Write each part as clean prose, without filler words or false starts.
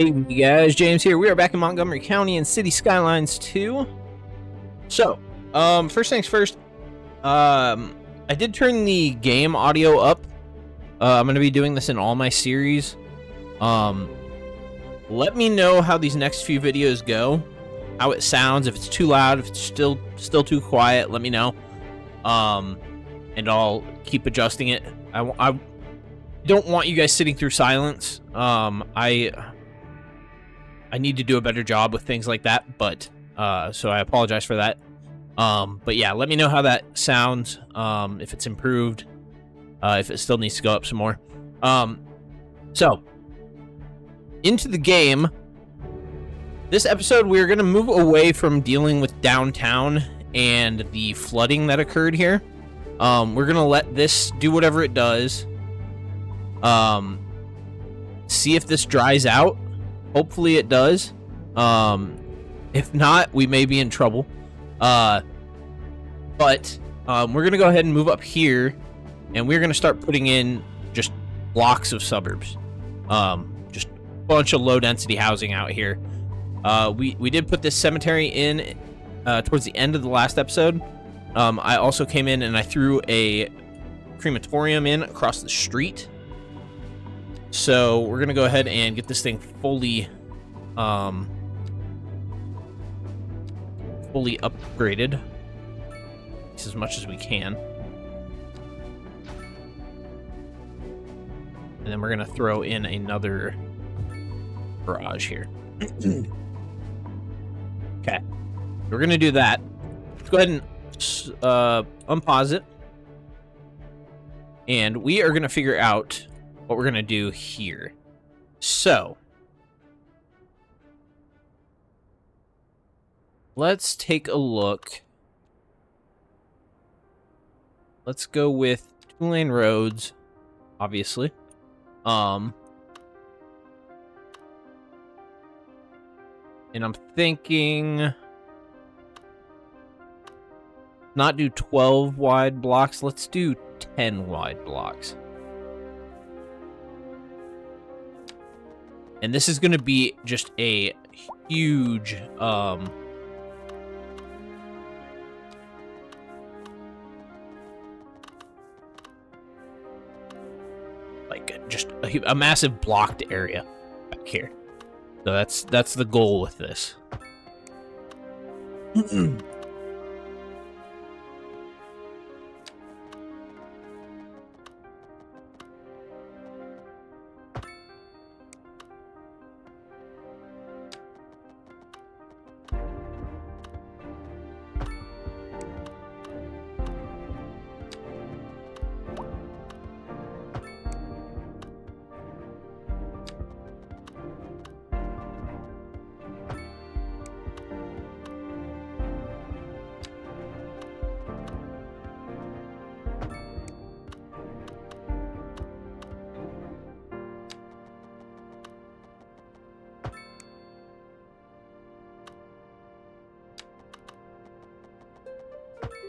Hey guys, James here. We are back in Montgomery County in City Skylines 2. So, first things first, I did turn the game audio up. I'm going to be doing this in all my series. Let me know how these next few videos go, how it sounds, if it's too loud, if it's still too quiet, let me know. And I'll keep adjusting it. I don't want you guys sitting through silence. I need to do a better job with things like that, but so I apologize for that. But yeah, let me know how that sounds, if it's improved, if it still needs to go up some more. So, into the game. This episode, we're going to move away from dealing with downtown and the flooding that occurred here. We're going to let this do whatever it does. See if this dries out. Hopefully it does. If not, we may be in trouble. But we're going to go ahead and move up here, and we're going to start putting in just blocks of suburbs. Just a bunch of low-density housing out here. We did put this cemetery in towards the end of the last episode. I also came in and I threw a crematorium in across the street. So we're going to go ahead and get this thing fully upgraded as much as we can. And then we're going to throw in another garage here. Okay. We're going to do that. Let's go ahead and unpause it. And we are going to figure out what we're going to do here. So, let's take a look. Let's go with 2-lane roads, obviously. And I'm thinking not do 12 wide blocks. Let's do 10 wide blocks. And this is going to be just a huge, just a massive blocked area back here. So that's the goal with this.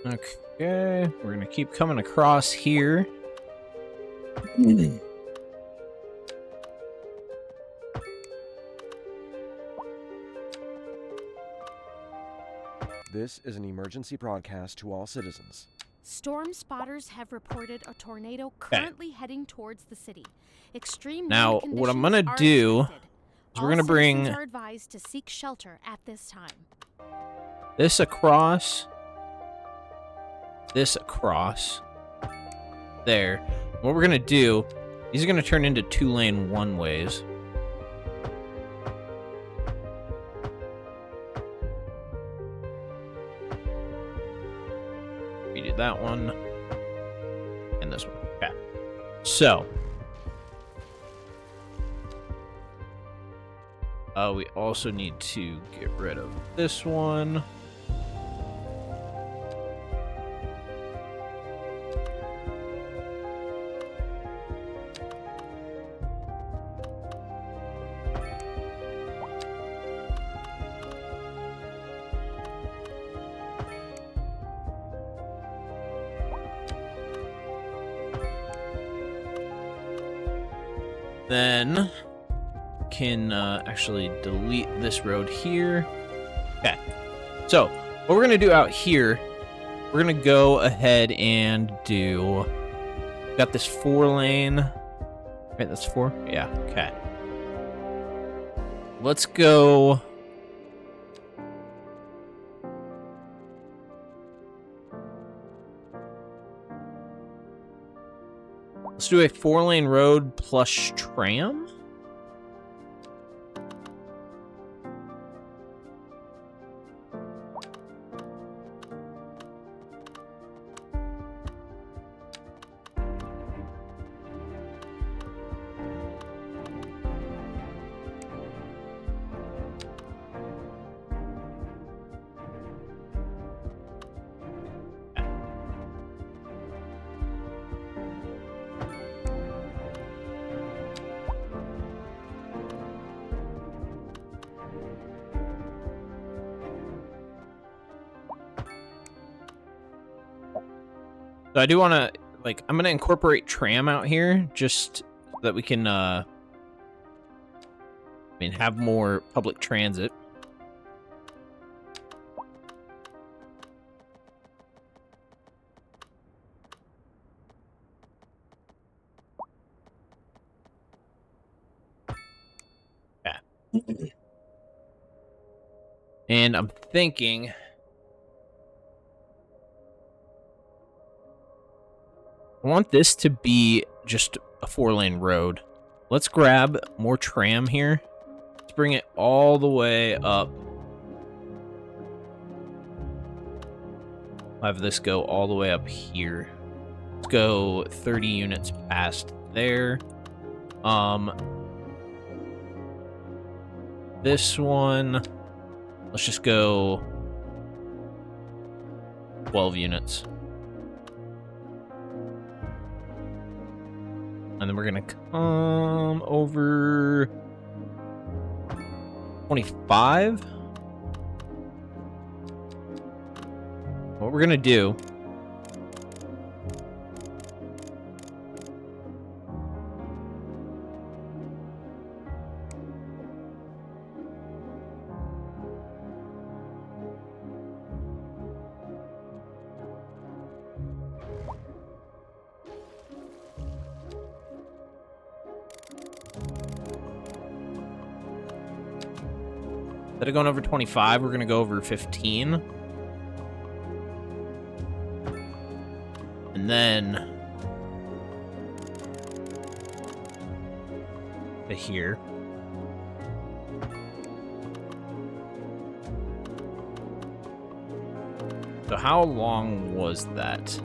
Okay, we're gonna keep coming across here. This is an emergency broadcast to all citizens. Storm spotters have reported a tornado currently heading towards the city. Extreme now, wind what I'm conditions gonna are do expected. is we're gonna bring All citizens are advised to seek shelter at this time. this across, this across, there. What we're gonna do, these are gonna turn into 2-lane one-ways. We did that one, and this one. Okay. So, we also need to get rid of this one. Then can actually delete this road here. Okay. So, what we're going to do out here, we're going to go ahead and do... Got this 4-lane. Right, that's 4? Yeah, okay. Let's go... Let's do a 4-lane road plus tram. So I do want to, like, I'm going to incorporate tram out here just so that we can, have more public transit. Yeah. And I'm thinking... I want this to be just a 4-lane road. Let's grab more tram here. Let's bring it all the way up. I'll have this go all the way up here. Let's go 30 units past there. This one, let's just go 12 units. And then we're going to come over 25. What we're going to do... Instead of going over 25, we're going to go over 15. And then... to here. So how long was that?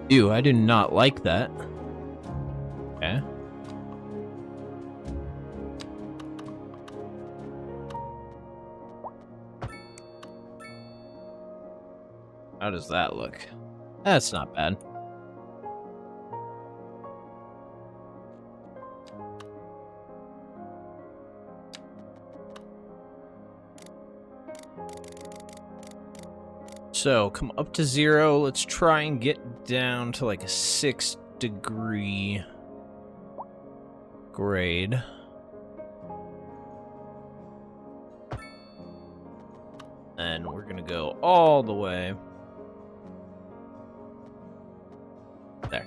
Ew, I do not like that. Okay. How does that look? That's not bad. So, come up to 0. Let's try and get down to like a 6-degree grade. And we're going to go all the way. There.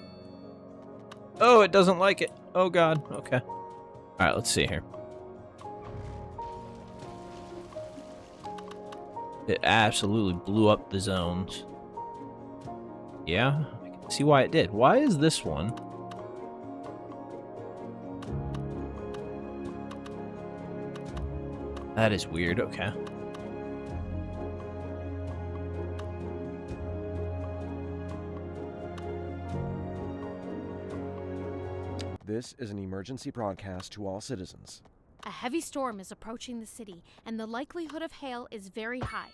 Oh, it doesn't like it. Oh, God. Okay. All right, let's see here. It absolutely blew up the zones. Yeah, I can see why it did. Why is this one? That is weird. Okay. This is an emergency broadcast to all citizens. A heavy storm is approaching the city, and the likelihood of hail is very high.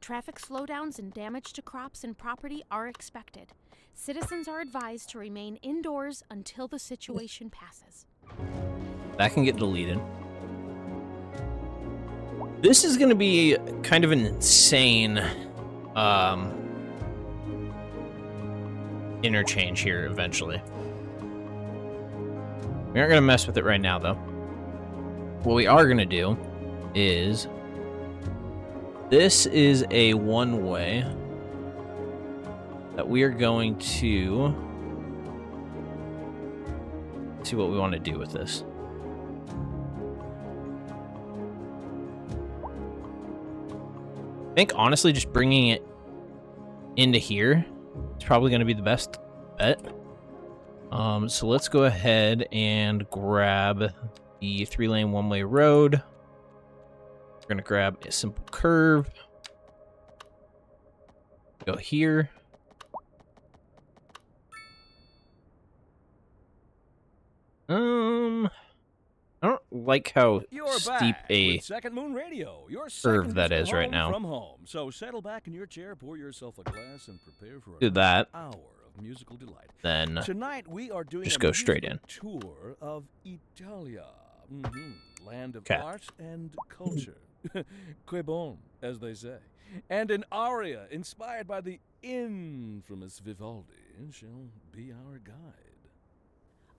Traffic slowdowns and damage to crops and property are expected. Citizens are advised to remain indoors until the situation passes. That can get deleted. This is going to be kind of an insane interchange here eventually. We aren't going to mess with it right now, though. What we are going to do is... This is a one-way that we are going to see what we want to do with this. I think, honestly, just bringing it into here is probably going to be the best bet. So let's go ahead and grab the 3-lane one-way road. We're going to grab a simple curve. Go here. I don't like how steep a Second Moon Radio, your curve that is right now. From home. So settle back in your chair, pour yourself a glass, and prepare for Do that. hour of musical delight. Then Tonight we are doing just a go straight in. tour of Italia, land of Okay. art and culture. Que bon, as they say. And an aria inspired by the infamous Vivaldi shall be our guide.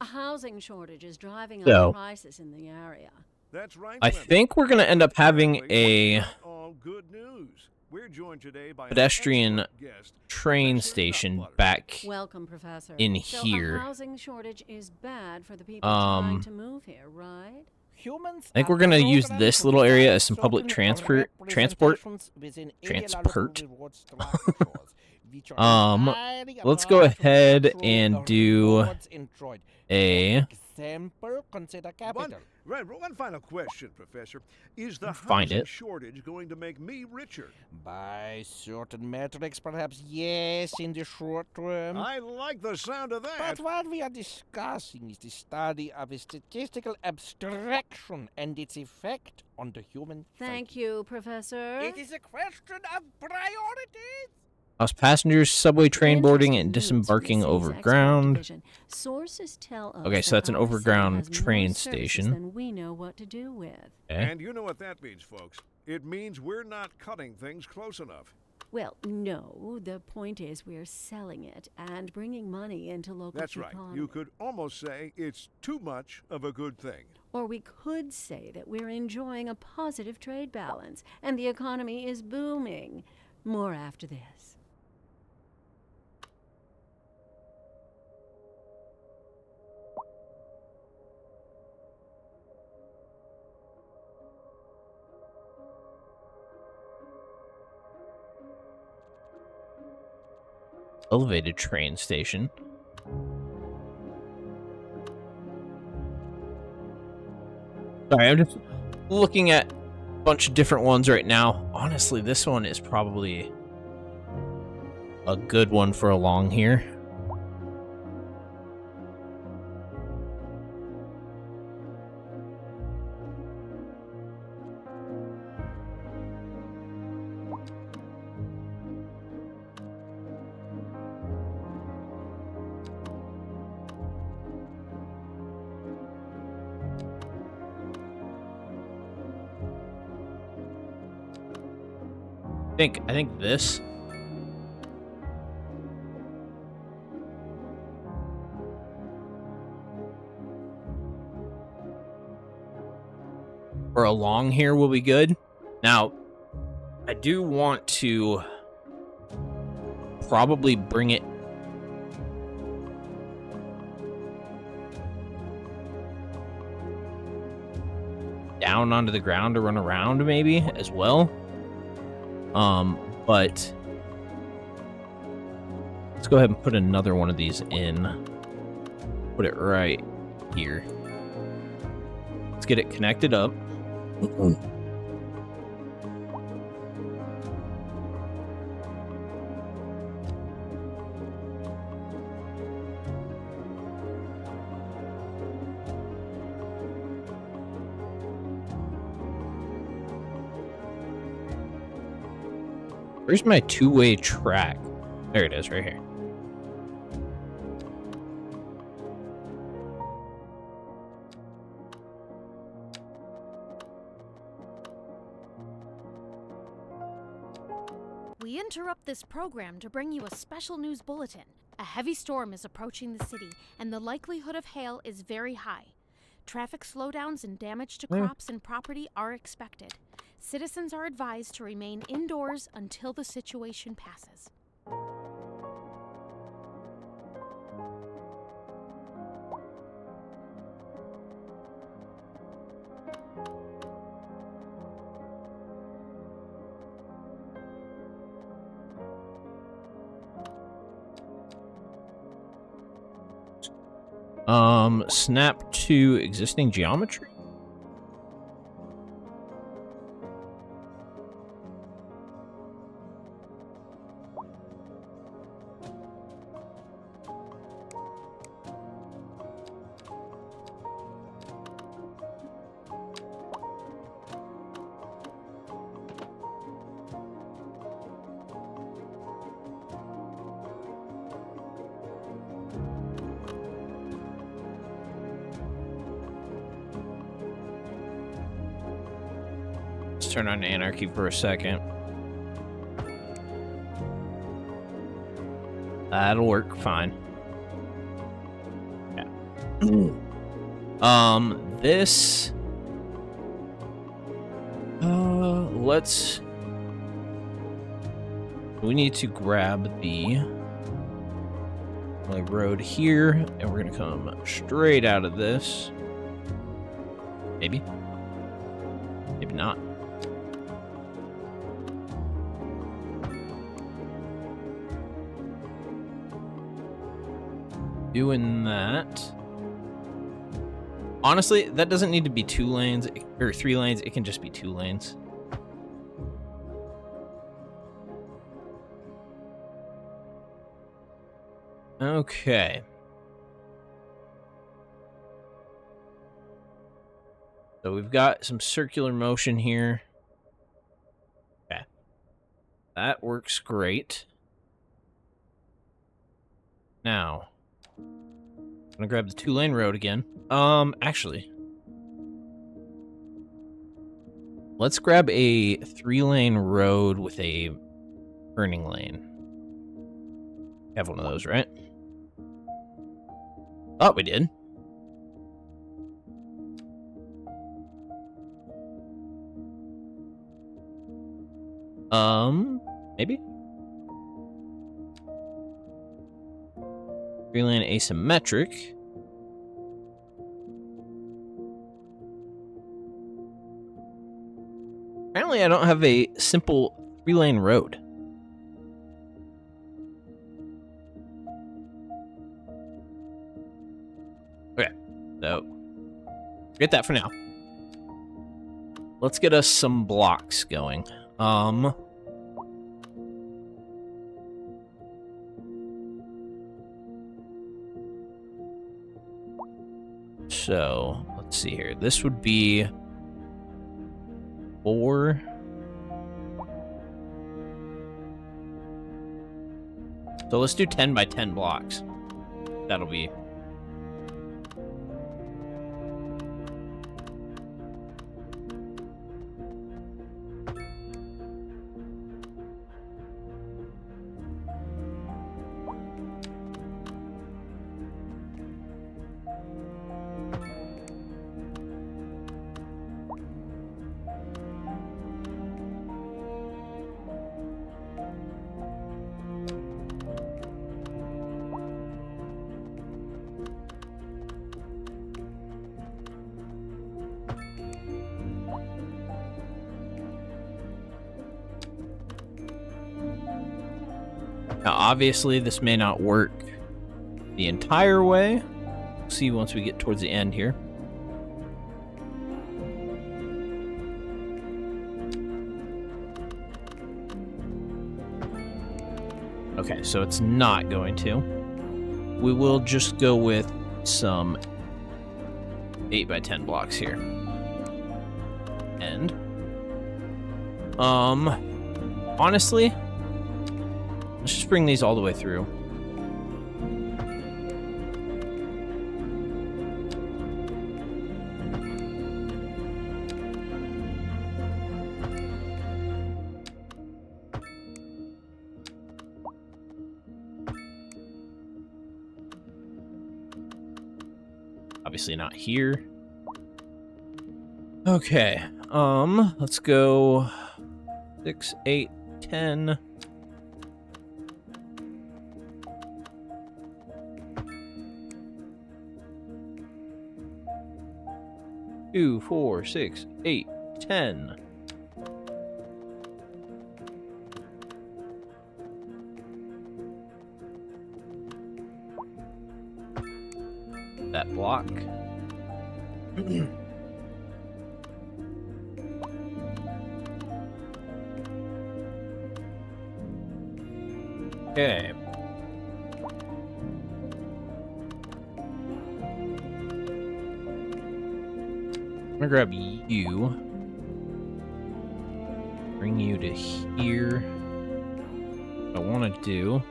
A housing shortage is driving So, up prices in the area. That's right. I think we're going to end up having a All good news. We're joined today by an pedestrian expert guest, train Professor station Nutbutter. back Welcome, Professor. in So here. a housing shortage is bad for the people trying to move here, right? I think we're going to use this little area as some public transport. Let's go ahead and do a... One final question, Professor. Is the Find housing it. shortage going to make me richer? By certain metrics, perhaps yes, in the short term. I like the sound of that. But what we are discussing is the study of a statistical abstraction and its effect on the human Thank you, Professor. It is a question of priorities. Us passengers, subway train boarding, and Interesting news from disembarking the city's export overground. division. Sources tell us Okay, so that that's an our city overground has more train services station. than we know what to do with. Okay. And you know what that means, folks. It means we're not cutting things close enough. Well, no. The point is we're selling it and bringing money into local That's right. economy. You could almost say it's too much of a good thing. Or we could say that we're enjoying a positive trade balance and the economy is booming. More after this. Elevated train station. Sorry, I'm just looking at a bunch of different ones right now. Honestly, this one is probably a good one for along here. I think this. Or along here will be good. Now, I do want to probably bring it down onto the ground to run around maybe as well. But let's go ahead and put another one of these in. Put it right here. Let's get it connected up. Where's my two-way track? There it is, right here. We interrupt this program to bring you a special news bulletin. A heavy storm is approaching the city, and the likelihood of hail is very high. Traffic slowdowns and damage to crops and property are expected. Citizens are advised to remain indoors until the situation passes. Snap to existing geometry? Let's turn on anarchy for a second. That'll work fine. Yeah. This. Let's. We need to grab the road here, and we're gonna come straight out of this. Maybe. Maybe not. Doing that. Honestly, that doesn't need to be 2 lanes or 3 lanes. It can just be 2 lanes. Okay. So we've got some circular motion here. Okay. That works great. Now, I'm gonna grab the 2-lane road again. Actually, let's grab a 3-lane road with a turning lane. Have one of those, right? Oh, we did. Maybe? 3-lane asymmetric. Apparently I don't have a simple 3-lane road. Okay, so forget that for now. Let's get us some blocks going. So, let's see here. This would be 4. So let's do 10 by 10 blocks. That'll be... Now, obviously, this may not work the entire way. We'll see once we get towards the end here. Okay, so it's not going to. We will just go with some 8 by 10 blocks here. And, honestly, let's just bring these all the way through. Obviously not here. Okay. Let's go 6, 8, 10. Two, 4, 6, 8, 10. That block. Okay. I'm gonna grab you. Bring you to here. What I want to do.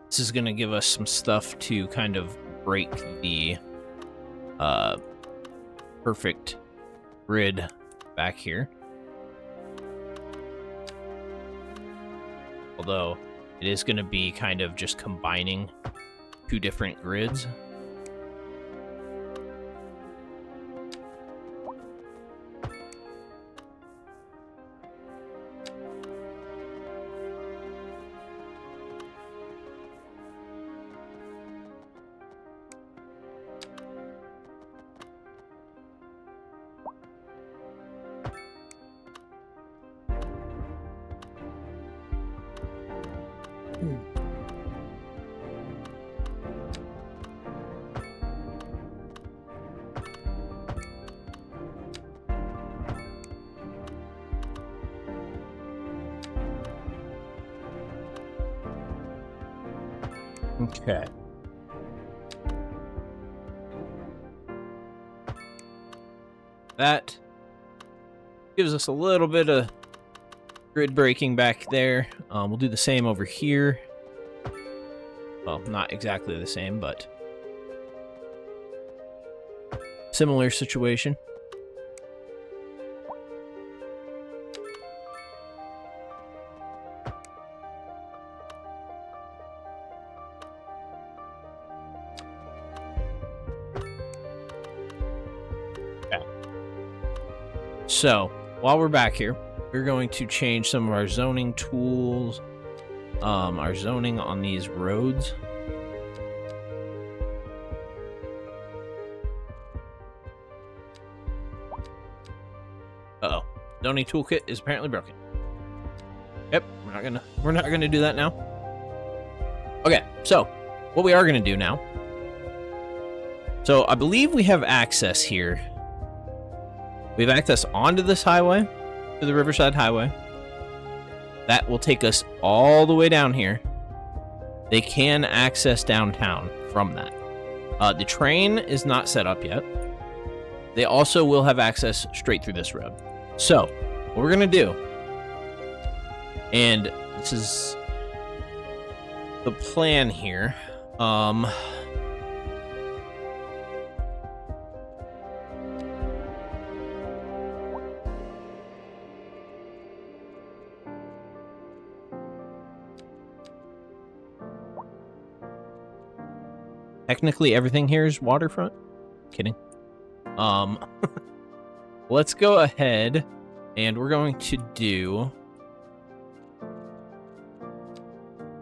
This is going to give us some stuff to kind of break the perfect grid back here. Although it is going to be kind of just combining two different grids. Okay. That gives us a little bit of grid breaking back there. We'll do the same over here. Well, not exactly the same, but similar situation. So, while we're back here, we're going to change some of our zoning tools, our zoning on these roads. Uh-oh. Zoning toolkit is apparently broken. Yep, we're not gonna do that now. Okay, so what we are gonna do now. So I believe we have access here. We have access onto this highway, to the Riverside Highway. That will take us all the way down here. They can access downtown from that. The train is not set up yet. They also will have access straight through this road. So, what we're going to do, and this is the plan here, technically, everything here is waterfront. Kidding. Let's go ahead and we're going to do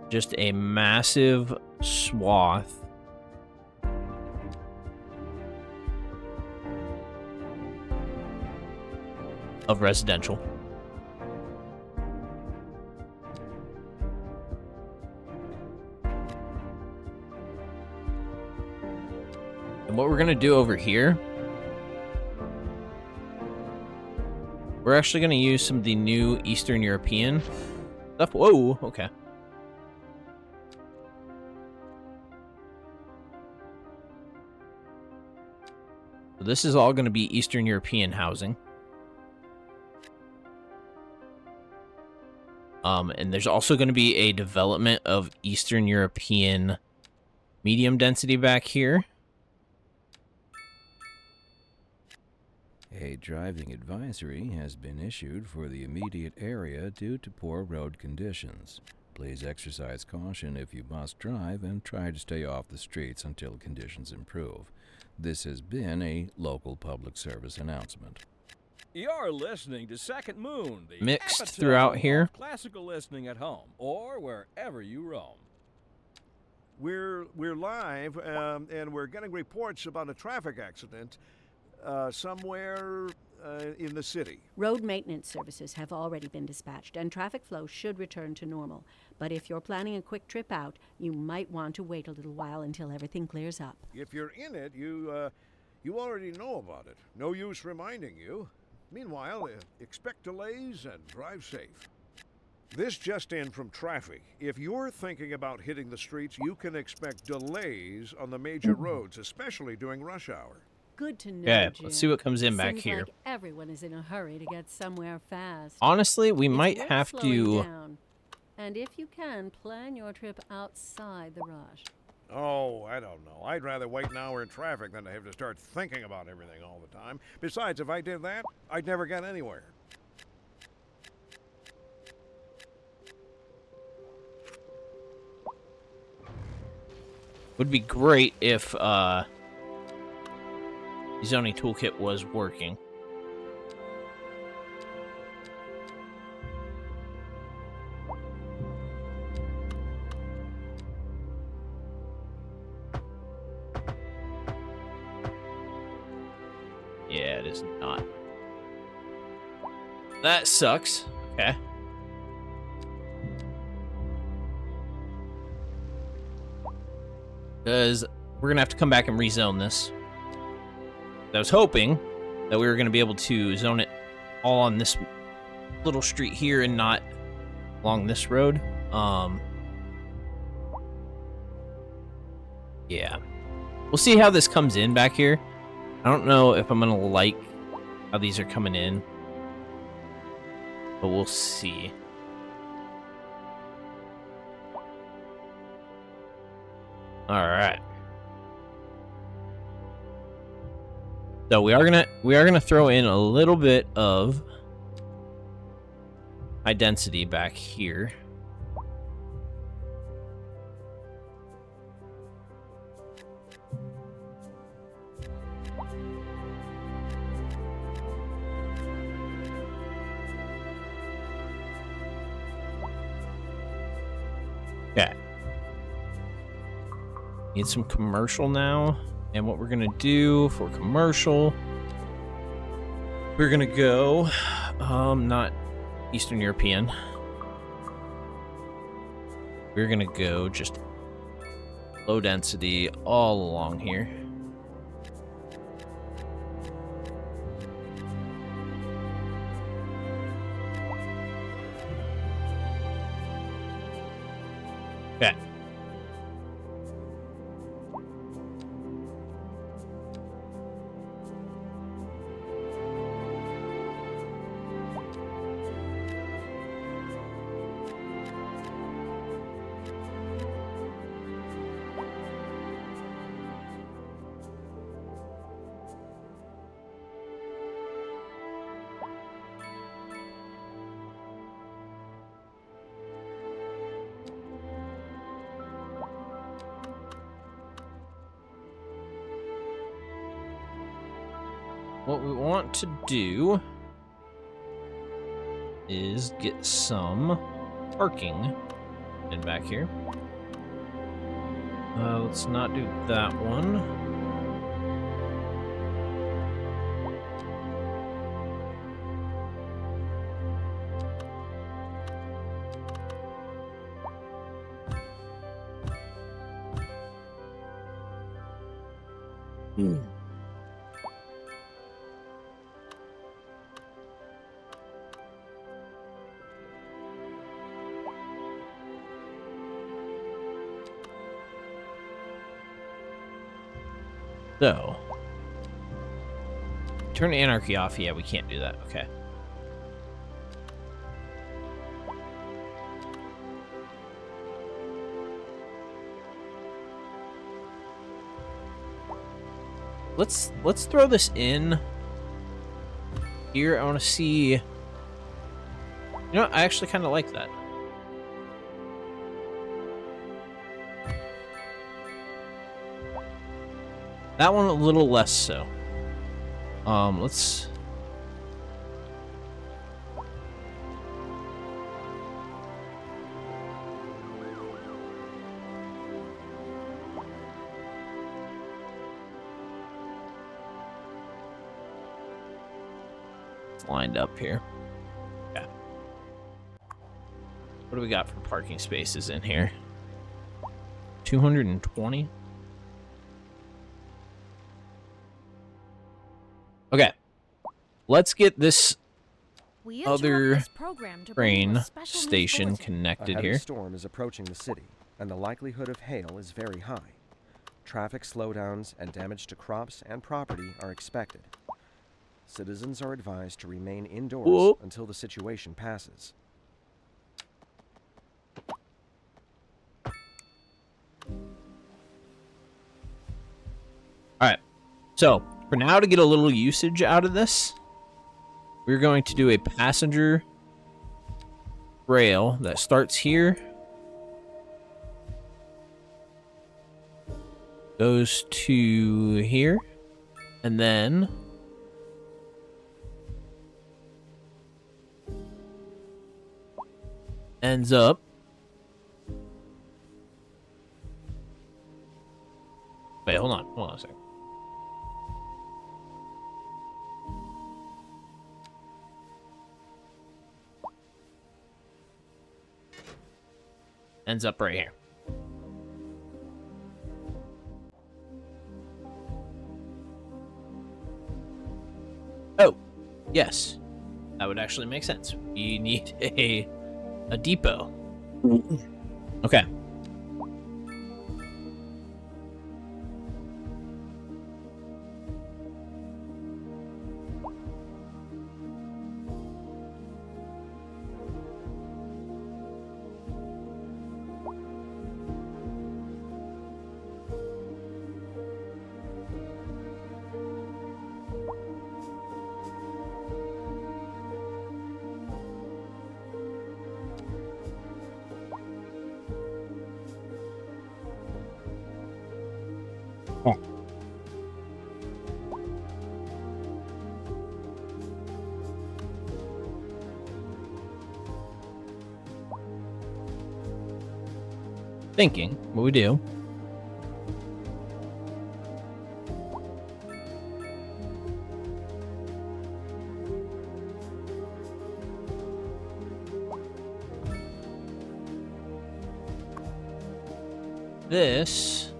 just a massive swath of residential. And what we're going to do over here, we're actually going to use some of the new Eastern European stuff. Whoa, okay. So this is all going to be Eastern European housing. And there's also going to be a development of Eastern European medium density back here. A driving advisory has been issued for the immediate area due to poor road conditions. Please exercise caution if you must drive and try to stay off the streets until conditions improve. This has been a local public service announcement. You're listening to Second Moon, the Mixed epitome throughout here. of classical listening at home or wherever you roam. We're live, and we're getting reports about a traffic accident somewhere in the city. Road maintenance services have already been dispatched, and traffic flow should return to normal. But if you're planning a quick trip out, you might want to wait a little while until everything clears up. If you're in it, you already know about it. No use reminding you. Meanwhile, expect delays and drive safe. This just in from traffic. If you're thinking about hitting the streets, you can expect delays on the major roads, especially during rush hour. Good to know, Okay, Jim. let's see what comes in back Seems here. like everyone is in a hurry to get somewhere fast. Honestly, we It's might worth have slowing to... down. And if you can, plan your trip outside the rush. Oh, I don't know. I'd rather wait an hour in traffic than to have to start thinking about everything all the time. Besides, if I did that, I'd never get anywhere. Would be great if the zoning toolkit was working. Yeah, it is not. That sucks. Okay. Because we're going to have to come back and rezone this. I was hoping that we were going to be able to zone it all on this little street here and not along this road. Yeah. We'll see how this comes in back here. I don't know if I'm going to like how these are coming in, but we'll see. All right. So we are gonna throw in a little bit of high density back here. Okay. Need some commercial now. And what we're going to do for commercial, we're going to go, not Eastern European. We're going to go just low density all along here. Okay. What we want to do is get some parking in back here. Let's not do that one. So, Turn anarchy off. Yeah, we can't do that. Okay. Let's throw this in here. I want to see. You know what? I actually kind of like that. That one a little less so. Let's. Lined up here. Yeah. What do we got for parking spaces in here? 220. Okay. Let's get this We other interrupt this program to bring you a train special news station bulletin. connected A heavy here. storm is approaching the city, and the likelihood of hail is very high. Traffic slowdowns and damage to crops and property are expected. Citizens are advised to remain indoors Whoa. until the situation passes. Alright. So, for now, to get a little usage out of this, we're going to do a passenger rail that starts here, goes to here, and then ends up wait, hold on a second. Ends up right here. Oh, yes. That would actually make sense. We need a depot. Okay. Thinking what we do. This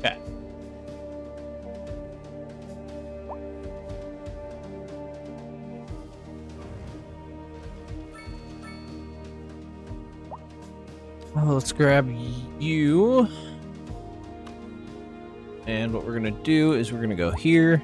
okay. Well, let's grab you. And what we're going to do is we're going to go here.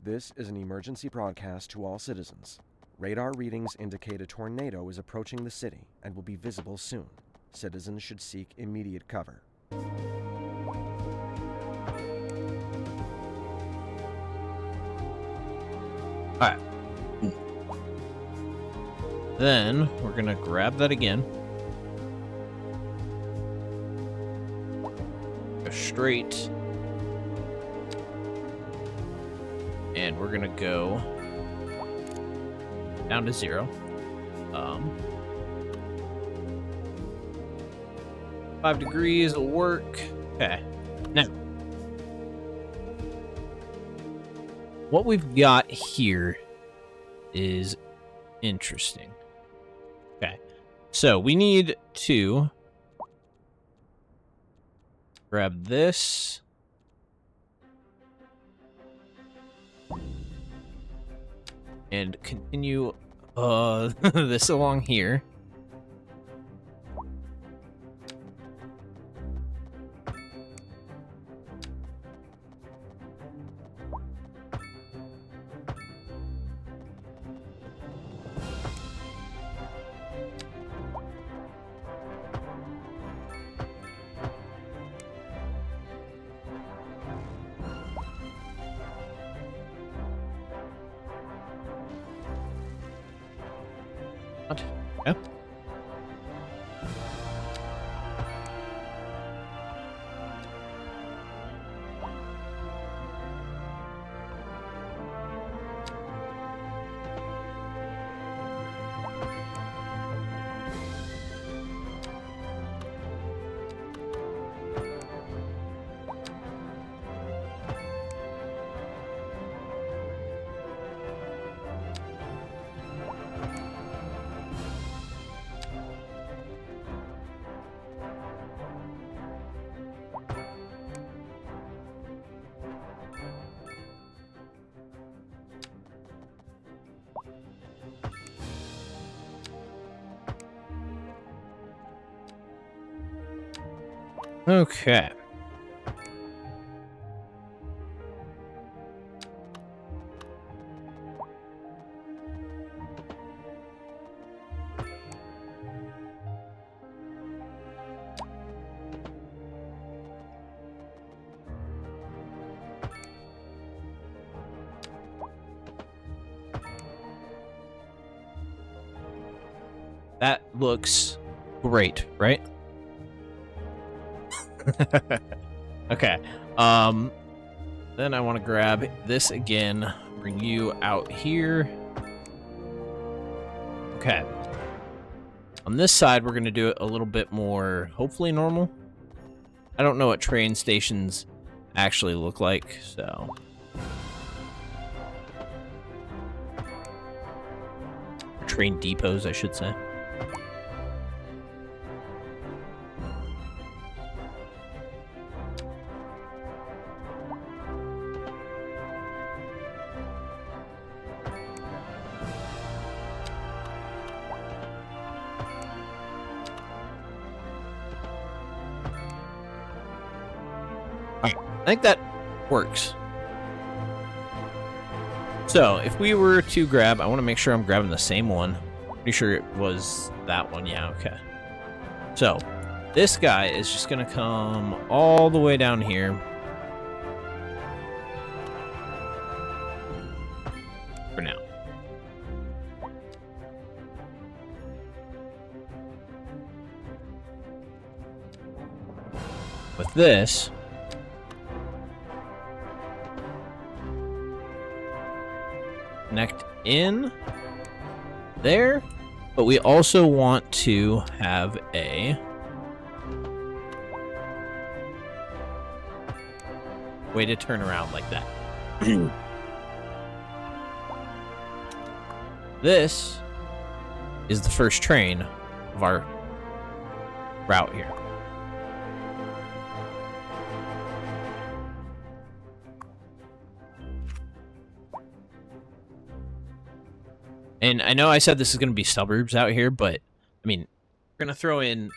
This is an emergency broadcast to all citizens. Radar readings indicate a tornado is approaching the city and will be visible soon. Citizens should seek immediate cover. Alright. Then we're going to grab that again. Go straight And we're gonna go down to 0. 5 degrees will work. Okay. Now, what we've got here is interesting. Okay. So we need to grab this. And continue this along here. Yep. Okay. That looks great, right? Okay. Then I want to grab this again, bring you out here. Okay. On this side, we're going to do it a little bit more, hopefully normal. I don't know what train stations actually look like, so... Train depots, I should say. I think that works. So, if we were to grab... I want to make sure I'm grabbing the same one. Pretty sure it was that one. Yeah, okay. So, this guy is just going to come all the way down here. For now. With this... connect in there, but we also want to have a way to turn around like that. This is the first train of our route here. And I know I said this is going to be suburbs out here, but I mean, we're going to throw in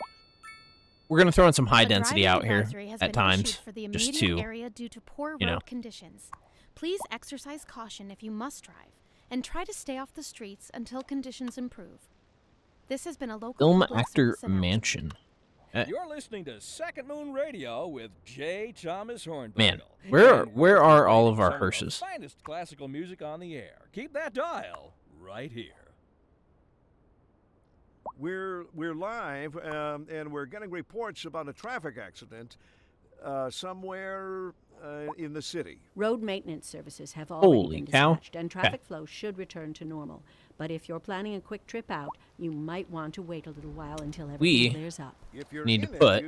some high density out here at times, just to, area due to poor road conditions. Please exercise caution if you must drive, and try to stay off the streets until conditions improve. This has been a local Film public Actor service announcement. Mansion. You're listening to Second Moon Radio with J. Thomas Hornbuckle. Man, where are all of our hearses? Finest classical music on the air. Keep that dial right here. We're live, and we're getting reports about a traffic accident somewhere in the city. Road maintenance services have already Holy been cow. dispatched, and traffic flow should return to normal. But if you're planning a quick trip out, you might want to wait a little while until everything clears up. If you're Need in to put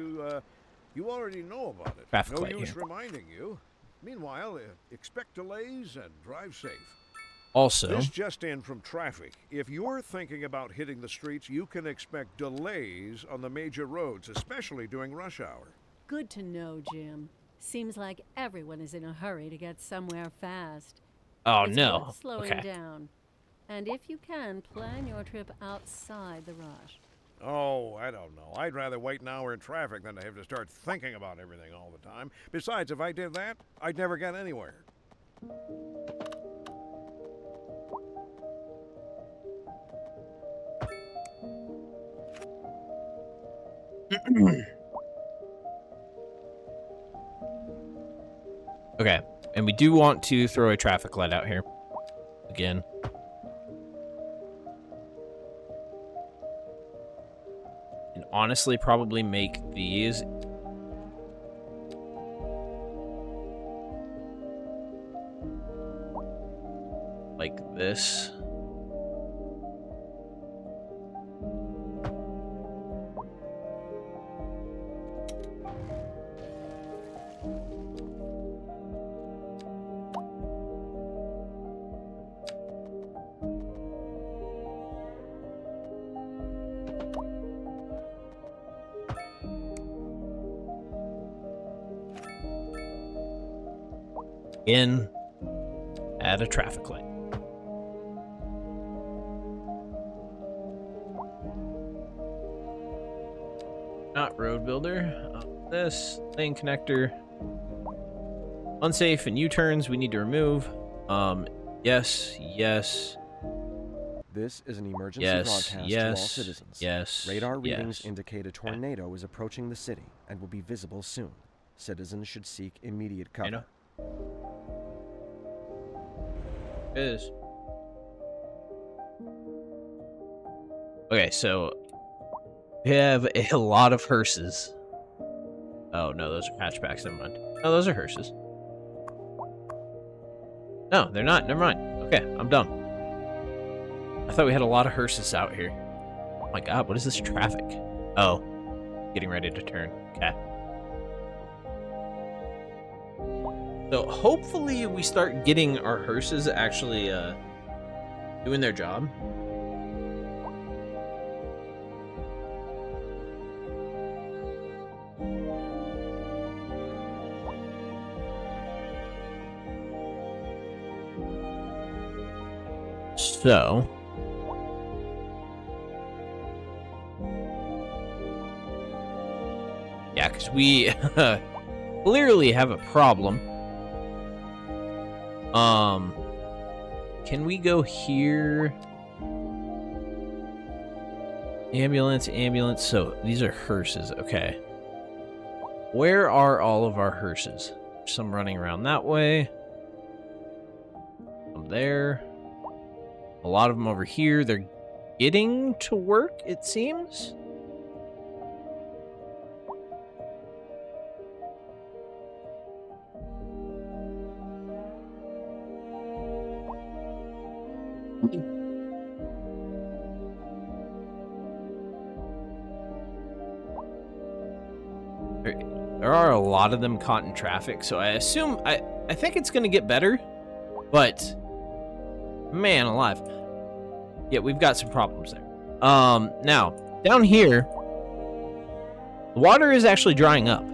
you already know about it. traffic No light use here. reminding you. Meanwhile, expect delays and drive safe. Also, This just in from traffic. If you're thinking about hitting the streets, you can expect delays on the major roads, especially during rush hour. Good to know, Jim. Seems like everyone is in a hurry to get somewhere fast. oh It's no. worth slowing Okay. down. And if you can, plan your trip outside the rush. Oh, I don't know. I'd rather wait an hour in traffic than to have to start thinking about everything all the time. Besides, if I did that, I'd never get anywhere. Okay, and we do want to throw a traffic light out here again. And honestly, probably make these like this. In, add a traffic light. Not road builder. This lane connector. Unsafe and U-turns we need to remove. Yes, yes, This is an emergency yes, broadcast to all yes, citizens. yes. Radar readings yes. indicate a tornado is approaching the city and will be visible soon. Citizens should seek immediate cover. I know. It is. Okay, so we have a lot of hearses. Oh no, those are hatchbacks. Never mind. No, those are hearses. No, they're not. Never mind. Okay, I'm done. I thought we had a lot of hearses out here. Oh my god, what is this traffic? Oh, getting ready to turn. Okay. So hopefully we start getting our hearses actually doing their job. So yeah, because we clearly have a problem. Can we go here? Ambulance, ambulance. So these are hearses. Okay. Where are all of our hearses? Some running around that way. Some there. A lot of them over here. They're getting to work, it seems. There are a lot of them caught in traffic, so I assume I think it's gonna get better, but man alive. Yeah, we've got some problems there. Now, down here, the water is actually drying up.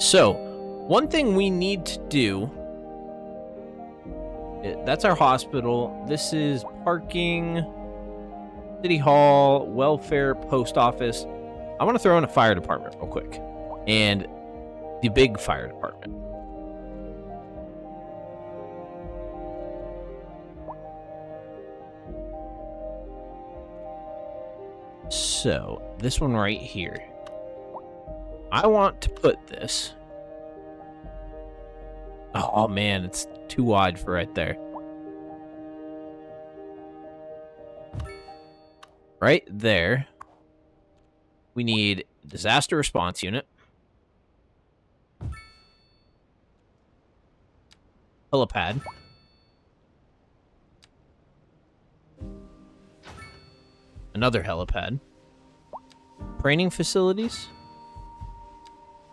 So, one thing we need to do, that's our hospital. This is parking, city hall, welfare, post office. I want to throw in a fire department real quick. And the big fire department. So, this one right here. I want to put this. Oh man, it's too wide for right there. Right there. We need disaster response unit. Helipad. Another helipad. Training facilities.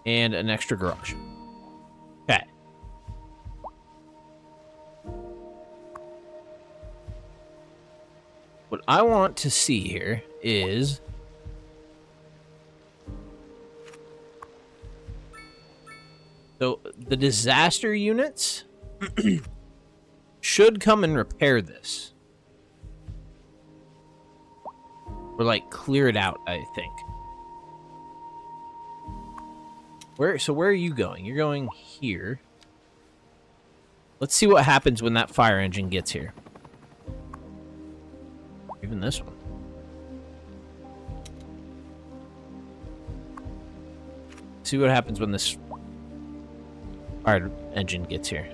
And an extra garage. Okay. What I want to see here is... So, the disaster units should come and repair this. Or, like, clear it out, I think. So where are you going? You're going here. Let's see what happens when that fire engine gets here. Even this one. See what happens when this fire engine gets here.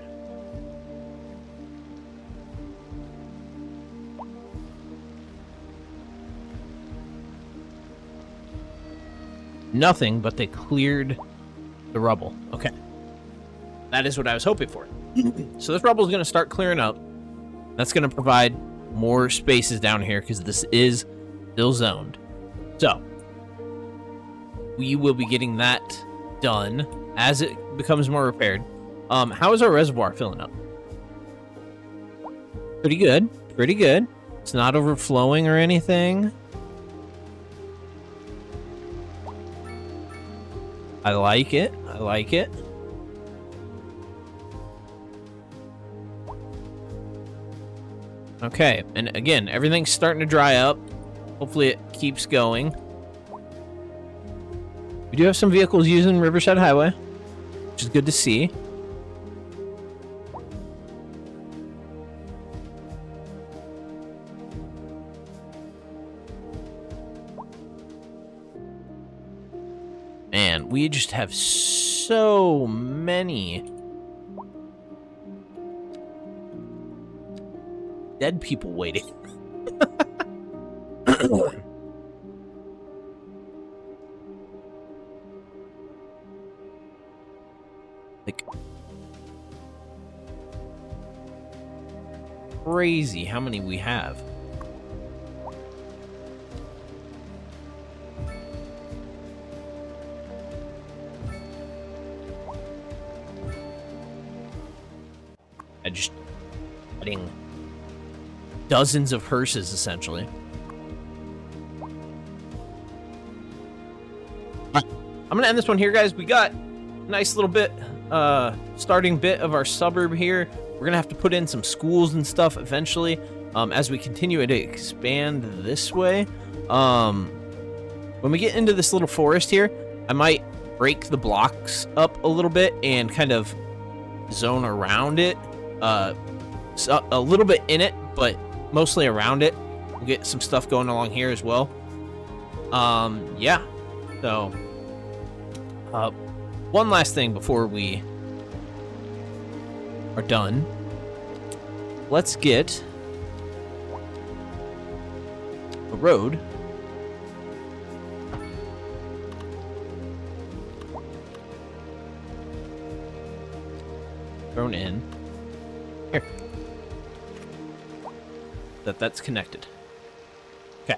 Nothing, but they cleared the rubble. Okay. That is what I was hoping for. So this rubble is going to start clearing up. That's going to provide more spaces down here because this is still zoned. So we will be getting that done as it becomes more repaired. How is our reservoir filling up? Pretty good. Pretty good. It's not overflowing or anything. I like it. I like it. Okay, and again, everything's starting to dry up. Hopefully it keeps going. We do have some vehicles using Riverside Highway, which is good to see. Man, we just have so many dead people waiting. Like, crazy how many we have. I just adding dozens of hearses essentially. All right, I'm gonna end this one here, guys. We got a nice little bit starting bit of our suburb here. We're gonna have to put in some schools and stuff eventually as we continue to expand this way. When we get into this little forest here, I might break the blocks up a little bit and kind of zone around it. So a little bit in it, but mostly around it. We'll get some stuff going along here as well. Yeah. So, one last thing before we are done. Let's get a road thrown in here. That's connected. Okay.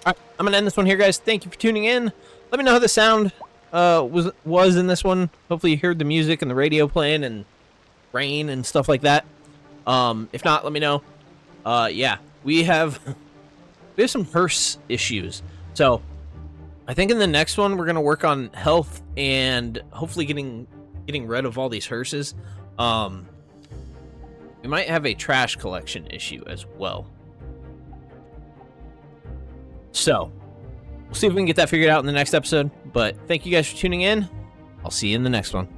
All right, I'm gonna end this one here, guys. Thank you for tuning in. Let me know how the sound was in this one. Hopefully you heard the music and the radio playing and rain and stuff like that. If not, let me know. Yeah, we have some hearse issues. So I think in the next one we're gonna work on health and hopefully getting rid of all these hearses. We might have a trash collection issue as well. So, we'll see if we can get that figured out in the next episode. But thank you guys for tuning in. I'll see you in the next one.